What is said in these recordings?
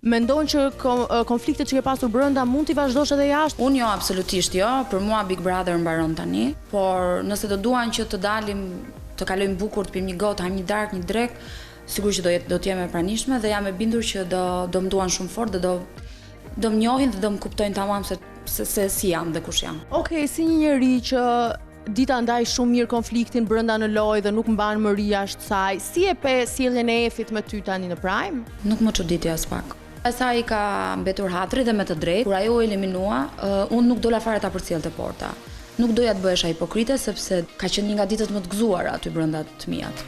Mendon që konfliktet që ke pasur brenda mund t'i vazhdosh edhe jashtë? Unë jo, absolutisht jo. Për mua Big Brother mbaron tani, por nëse do duan që të dalim, të kalojmë bukur, të pim një gotë, hajmë një darkë, një drekë, sigurisht do t'jem e pranishme dhe jam e bindur që do më duan shumë fort dhe do më njohin dhe do më kuptojnë tamam se si jam dhe kush jam. Okej, si një njeri që dita ndaj shumë mirë konfliktin brenda në lojë dhe nuk mban mëri jashtë saj, si e pe sjelljen e Efit me ty tani në Prime? Nuk më çuditi as pak. Asaj ka mbetur hatri dhe me të drejtë. Kur ajo u eliminua, unë nuk dola fare ta përcjellte porta. Nuk doja të bëhesha hipokrite sepse ka qenë një nga ditët më të gëzuara aty brenda të mijat.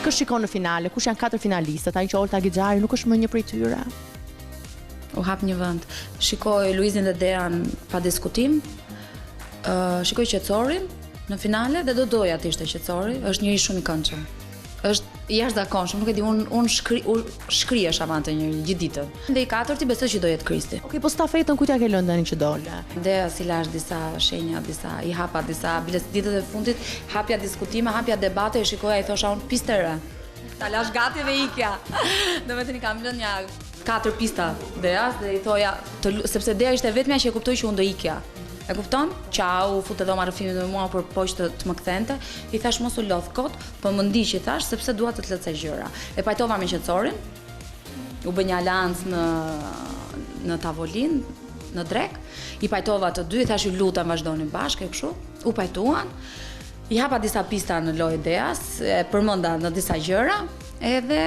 Kë shikon në finale? Kush janë 4 finalistët? Ai që Olta Gixhari nuk është më një prej tyre? U hap një vend. Shikoj Luizin dhe Dean pa diskutim. Shikoj Qetësorin në finale dhe do doja të ishte Qetësori. Është njëri shumë i këndshëm. Është jashtëzakonshëm, nuk e di, unë shkrihesh avant të njëri gjithë ditën. Dhe i katërti besoj që do jetë Kristi. Okej, po stafetën ku t'ja ke lënë tani që dole? Dea si lash disa shenja, i hapa disa biles ditët e fundit, hapja diskutime, hapja debate, e shikoja i thosha unë pistë re. Ta lash gati dhe ikja. Do vetëm i kam lënë ja 4 pista Deas dhe i thoja, sepse Dea ishte vetmja që e kuptoi që unë do ikja. E kupton? Ciao, futet dhoma rrëfimit me mua për poshtë të më kthente. I thash mos u lodh kot, po më ndiq i thash sepse dua të të lehtësoj gjëra. E pajtova me Qetësorin. U bë një alancë në tavolinë, në drek. I pajtova të dy, i thash ju lutem vazhdoni bashkë kështu. U pajtuan. I hapa disa pista në lojë Deas, e përmenda në disa gjëra, edhe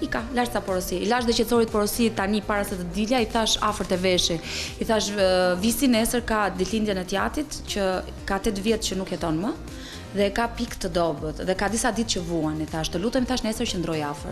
ika, lash sa porosi. I lash dhe Qetësorit porosi tani para se të dilja, i thash afër te veshi. I thash visi nesër ka ditëlindjen e tjatit që ka 8 vjet që nuk jeton më dhe ka pikë të dobët dhe ka disa ditë që vuan, i thash. Të lutem, i thash nesër qëndroj afër.